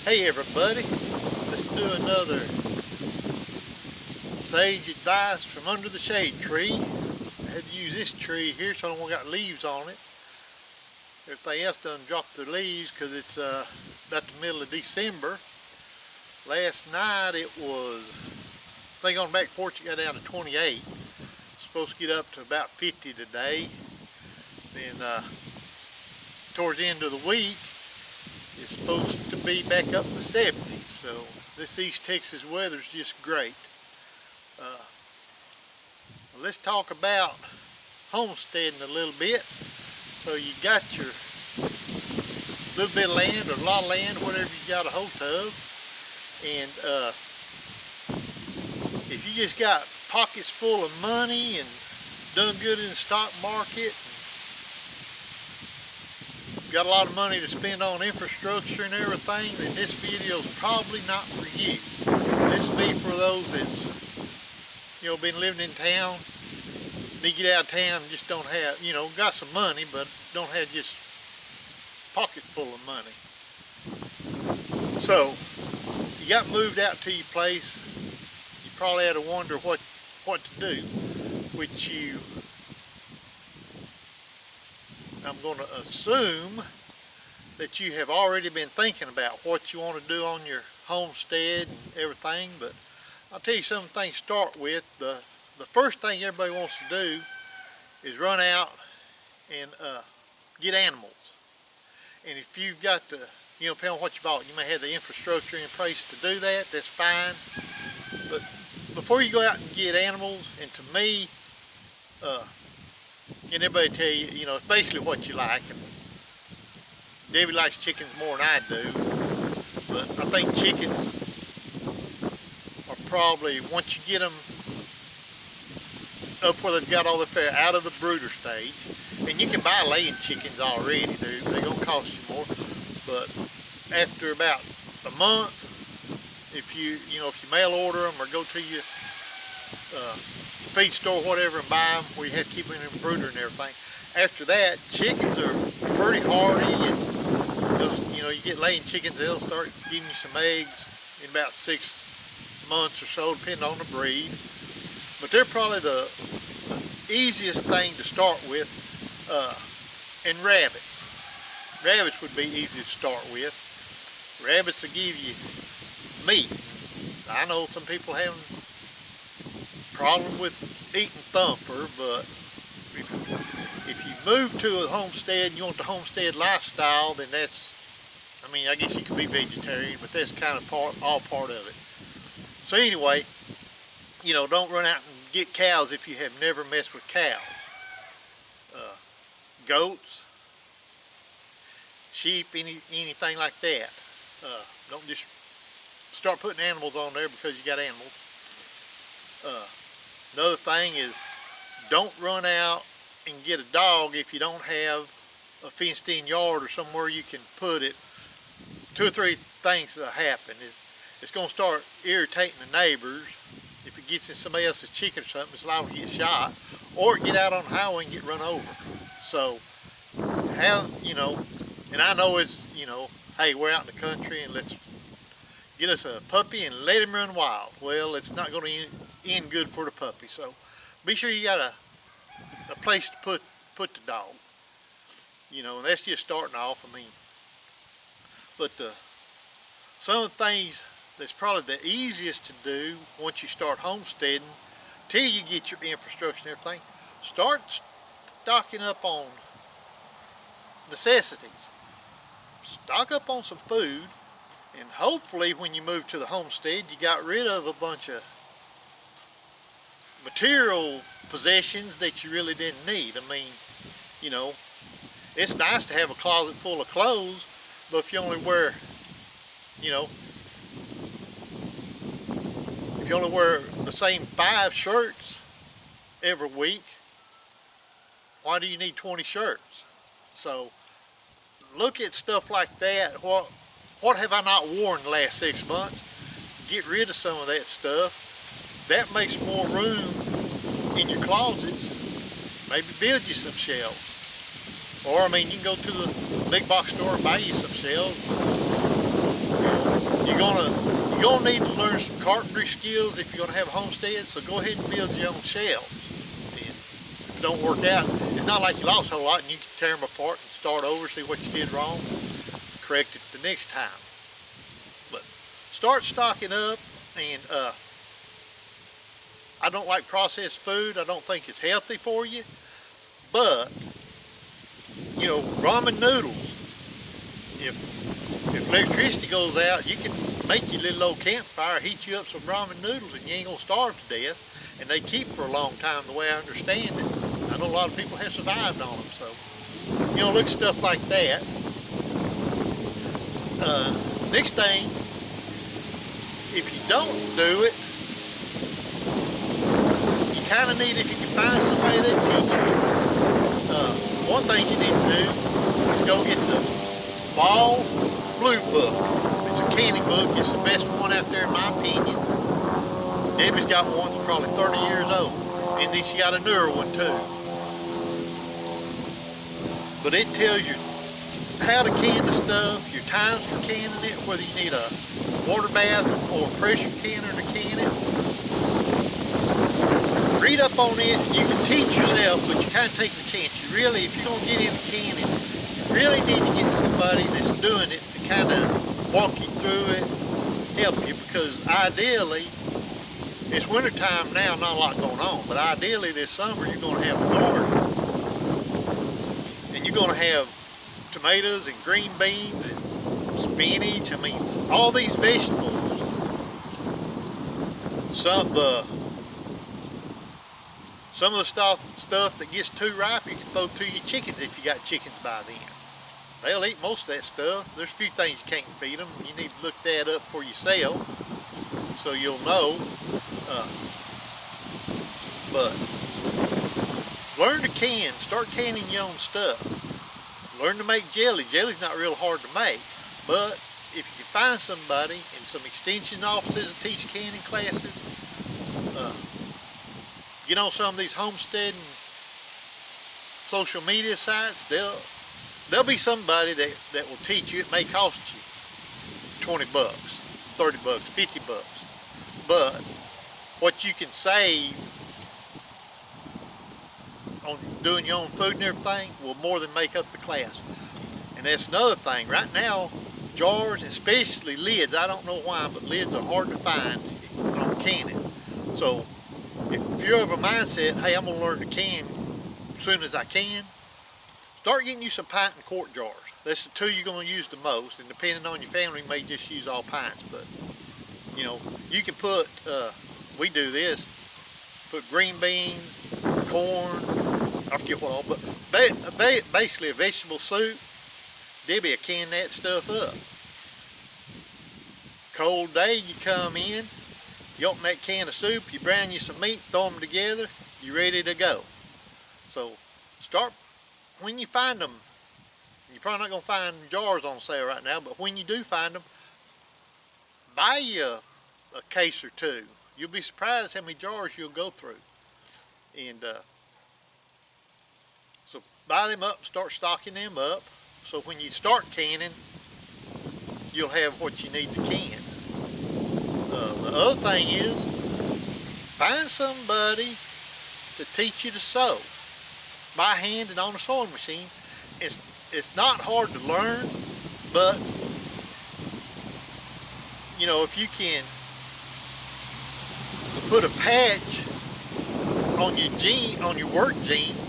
Hey everybody, let's do another sage advice from under the shade tree. I had to use this tree here so I don't got leaves on it. Everything else done dropped their leaves because it's about the middle of December. Last night it was, I think on the back porch it got down to 28. It's supposed to get up to about 50 today. Then towards the end of the week it's supposed to be back up in the 70s. So this East Texas weather is just great. Let's talk about homesteading a little bit. So you got your little bit of land or a lot of land, whatever you got a hold of, and if you just got pockets full of money and done good in the stock market, got a lot of money to spend on infrastructure and everything, then this video is probably not for you. This will be for those that's, been living in town. They get out of town and just don't have, got some money, but don't have just pocket full of money. So you got moved out to your place. You probably had to wonder what to do, which I'm going to assume that you have already been thinking about what you want to do on your homestead and everything, but I'll tell you some things to start with. The first thing everybody wants to do is run out and get animals. And if you've got the, depending on what you bought, you may have the infrastructure in place to do that, that's fine. But before you go out and get animals, and to me, and everybody tell you, it's basically what you like. And Debbie likes chickens more than I do, but I think chickens are probably, once you get them up where they've got all the fare out of the brooder stage, and you can buy laying chickens already, they're going to cost you more, but after about a month, if you mail order them or go to your feed store or whatever and buy them, where you have to keep them in the brooder and everything, after that, chickens are pretty hardy, and you get laying chickens, they'll start giving you some eggs in about 6 months or so, depending on the breed. But they're probably the easiest thing to start with. And rabbits. Rabbits would be easy to start with. Rabbits will give you meat. I know some people have a problem with eating thumper, but if you move to a homestead and you want the homestead lifestyle, then that's, I guess you could be vegetarian, but that's kind of all part of it. So anyway, don't run out and get cows if you have never messed with cows. Goats, sheep, anything like that. Don't just start putting animals on there because you got animals. Another thing is, don't run out and get a dog if you don't have a fenced-in yard or somewhere you can put it. 2 or 3 things that happen is it's going to start irritating the neighbors. If it gets in somebody else's chicken or something, it's liable to get shot, or get out on the highway and get run over. So, and I know it's, hey, we're out in the country and let's get us a puppy and let him run wild. Well, it's not going to end good for the puppy. So, be sure you got a place to put the dog. And that's just starting off. But some of the things that's probably the easiest to do once you start homesteading, till you get your infrastructure and everything, start stocking up on necessities. Stock up on some food, and hopefully when you move to the homestead, you got rid of a bunch of material possessions that you really didn't need. It's nice to have a closet full of clothes, but if you only wear, if you only wear the same 5 shirts every week, why do you need 20 shirts? So look at stuff like that. What have I not worn the last 6 months? Get rid of some of that stuff. That makes more room in your closets. Maybe build you some shelves. Or, you can go to the big box store and buy you some shelves. You're gonna need to learn some carpentry skills if you're gonna have a homestead. So go ahead and build your own shelves. And if it don't work out, it's not like you lost a whole lot, and you can tear them apart and start over, see what you did wrong, correct it the next time. But start stocking up. And I don't like processed food. I don't think it's healthy for you. But you know, ramen noodles. If electricity goes out, you can make your little old campfire, heat you up some ramen noodles, and you ain't gonna starve to death. And they keep for a long time, the way I understand it. I know a lot of people have survived on them. So, you know, look at stuff like that. Next thing, if you don't do it, you kind of need, if you can find somebody that teach you. One thing you need to do is go get the Ball Blue book. It's a canning book. It's the best one out there in my opinion. Debbie's got one that's probably 30 years old. And then she got a newer one too. But it tells you how to can the stuff, your times for canning it, whether you need a water bath or a pressure canner to can it. Read up on it. You can teach yourself, but you kind of take the chance. You really, if you're going to get into canning, you really need to get somebody that's doing it to kind of walk you through it, help you, because ideally, it's wintertime now, not a lot going on, but ideally this summer you're going to have a garden. And you're going to have tomatoes and green beans and spinach. I mean, all these vegetables. Some of the stuff that gets too ripe, you can throw to your chickens if you got chickens by then. They'll eat most of that stuff. There's a few things you can't feed them. You need to look that up for yourself so you'll know. But learn to can. Start canning your own stuff. Learn to make jelly. Jelly's not real hard to make, but if you can find somebody in some extension offices that teach canning classes, get on some of these homesteading social media sites, there'll be somebody that will teach you. It may cost you 20 bucks, 30 bucks, 50 bucks, but what you can save on doing your own food and everything will more than make up the class. And that's another thing. Right now, jars, especially lids, I don't know why, but lids are hard to find on canning. So if you're of a mindset, hey, I'm gonna learn to can as soon as I can, start getting you some pint and quart jars. That's the two you're gonna use the most, and depending on your family, you may just use all pints, but you know, you can put, we do this, put green beans, corn, I forget what all, but basically a vegetable soup. Debbie will can that stuff up. Cold day, you come in, you open that can of soup, you brown you some meat, throw them together, you're ready to go. So start, when you find them, you're probably not going to find jars on sale right now, but when you do find them, buy you a case or two. You'll be surprised how many jars you'll go through. And so buy them up, start stocking them up, so when you start canning, you'll have what you need to can. The other thing is, find somebody to teach you to sew by hand and on a sewing machine. It's not hard to learn, but you know, if you can put a patch on your work jeans,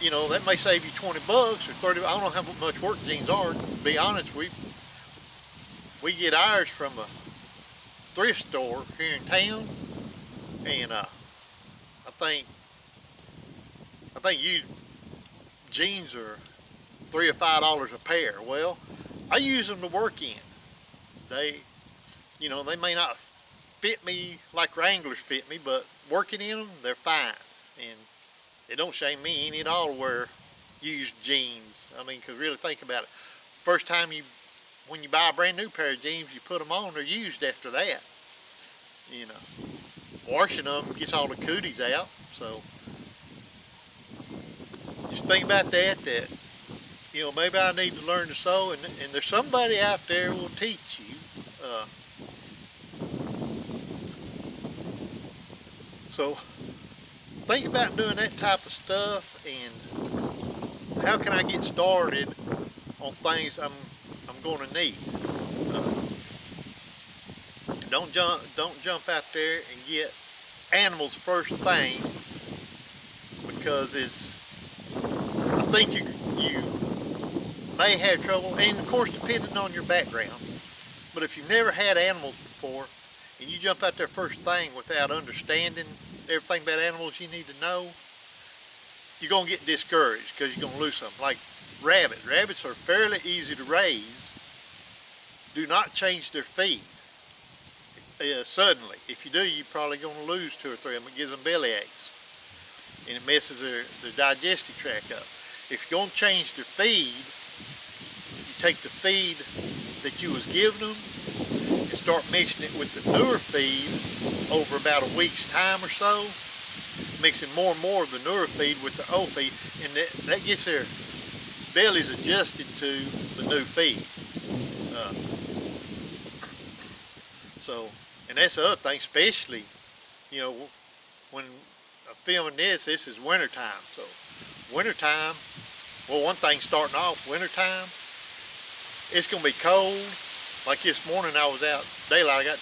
you know, that may save you 20 bucks or 30. I don't know how much work jeans are. To be honest, we get ours from a thrift store here in town, and I think you jeans are $3 or $5 a pair. Well, I use them to work in. They, you know, they may not fit me like Wranglers fit me, but working in them, they're fine. And it don't shame me any at all to wear used jeans. I mean, because really think about it. First time when you buy a brand new pair of jeans, you put them on, they're used after that. You know, washing them gets all the cooties out. So just think about that you know, maybe I need to learn to sew, and there's somebody out there who will teach you. So think about doing that type of stuff, and how can I get started on things I'm going to need. Don't jump out there and get animals first thing, because I think you may have trouble, and of course depending on your background. But if you've never had animals before and you jump out there first thing without understanding everything about animals you need to know, you're going to get discouraged because you're going to lose something. Like rabbits. Rabbits are fairly easy to raise. Do not change their feed suddenly. If you do, you're probably going to lose 2 or 3 of them. It gives them belly aches, and it messes their digestive tract up. If you're going to change their feed, you take the feed that you was giving them and start mixing it with the newer feed over about a week's time or so, mixing more and more of the newer feed with the old feed, and that gets their bellies adjusted to the new feed. And that's the other thing, especially, you know, when I'm filming this is wintertime. So wintertime, well, one thing starting off, wintertime, it's going to be cold. Like this morning I was out daylight, I got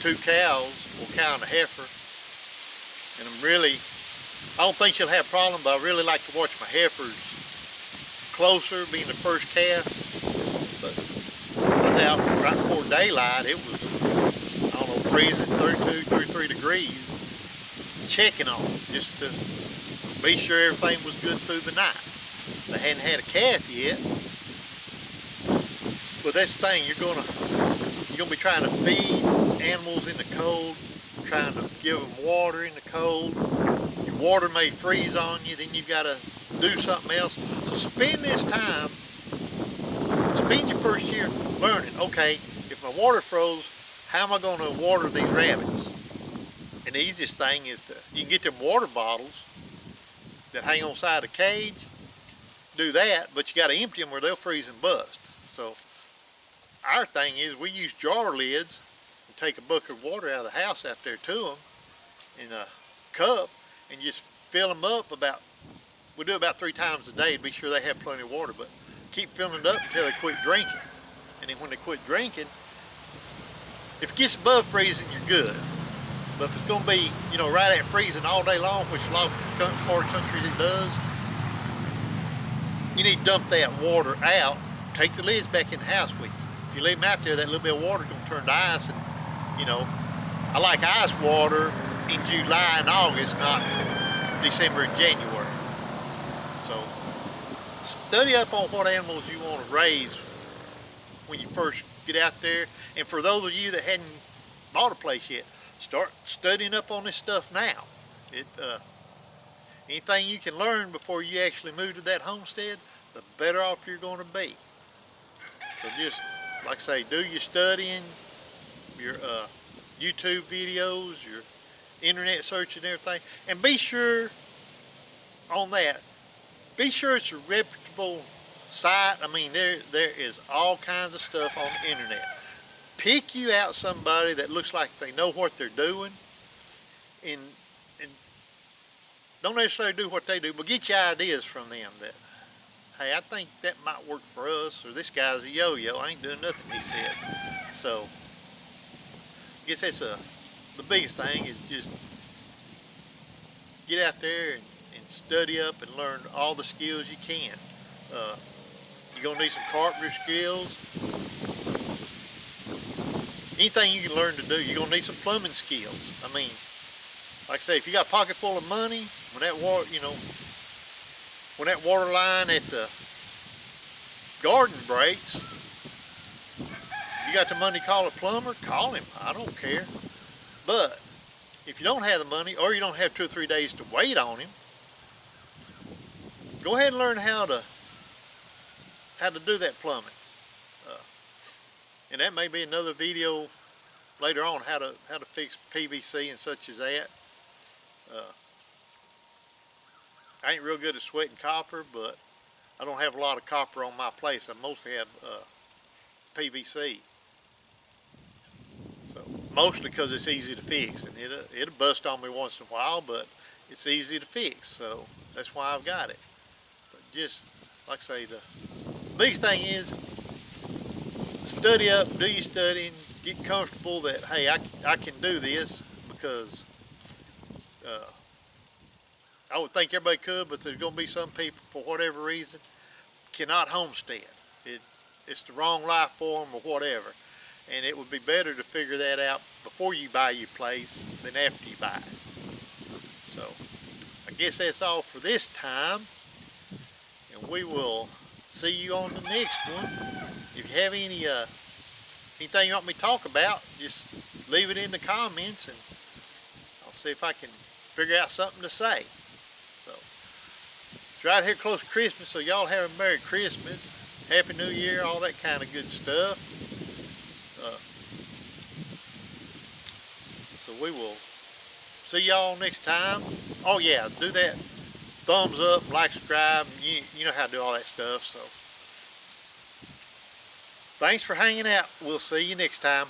2 cows, well, cow and a heifer, and I don't think she'll have a problem, but I really like to watch my heifers closer, being the first calf. But I was out right before daylight, it was, I don't know, freezing, 32, 33 degrees, checking on them just to be sure everything was good through the night. They hadn't had a calf yet, but that's the thing, you're gonna be trying to feed animals in the cold, trying to give them water in the cold. Your water may freeze on you, then you've got to do something else. So spend your first year learning, okay, if my water froze, how am I going to water these rabbits? And the easiest thing is you can get them water bottles that hang on the side of the cage, do that, but you got to empty them or they'll freeze and bust. So our thing is we use jar lids and take a bucket of water out of the house out there to them in a cup and just fill them up we do about 3 times a day to be sure they have plenty of water, but keep filling it up until they quit drinking. And then when they quit drinking, if it gets above freezing, you're good. But if it's going to be, you know, right at freezing all day long, which a lot of part of countries it does, you need to dump that water out. Take the lids back in the house with you. If you leave them out there, that little bit of water is going to turn to ice. And, you know, I like ice water in July and August, not December and January. So study up on what animals you want to raise when you first get out there. And for those of you that hadn't bought a place yet, start studying up on this stuff now. Anything you can learn before you actually move to that homestead, the better off you're going to be. So just, like I say, do your studying, your YouTube videos, your internet search and everything, and be sure on that, be sure it's a reputable site. I mean, there is all kinds of stuff on the internet. Pick you out somebody that looks like they know what they're doing, and don't necessarily do what they do, but get your ideas from them that, hey, I think that might work for us, or this guy's a yo-yo, I ain't doing nothing, he said. So I guess that's the biggest thing is just get out there and study up and learn all the skills you can. You're going to need some carpentry skills. Anything you can learn to do, you're going to need some plumbing skills. I mean, like I say, if you got a pocket full of money, when that water, you know, when that water line at the garden breaks, you got the money to call a plumber, call him. I don't care. But if you don't have the money, or you don't have 2 or 3 days to wait on him, go ahead and learn how to do that plumbing. And that may be another video later on, how to fix PVC and such as that. I ain't real good at sweating copper, but I don't have a lot of copper on my place. I mostly have PVC. So mostly because it's easy to fix, and it'll bust on me once in a while, but it's easy to fix. So that's why I've got it. But just like I say, the biggest thing is study up, do your studying, get comfortable that hey, I can do this, because I would think everybody could, but there's going to be some people, for whatever reason, cannot homestead. It's the wrong life form or whatever. And it would be better to figure that out before you buy your place than after you buy it. So I guess that's all for this time. And we will see you on the next one. If you have anything you want me to talk about, just leave it in the comments and I'll see if I can figure out something to say. So it's right here close to Christmas, so y'all have a Merry Christmas, Happy New Year, all that kind of good stuff. So we will see y'all next time. Oh yeah, do that thumbs up, like, subscribe, you know how to do all that stuff. So thanks for hanging out. We'll see you next time.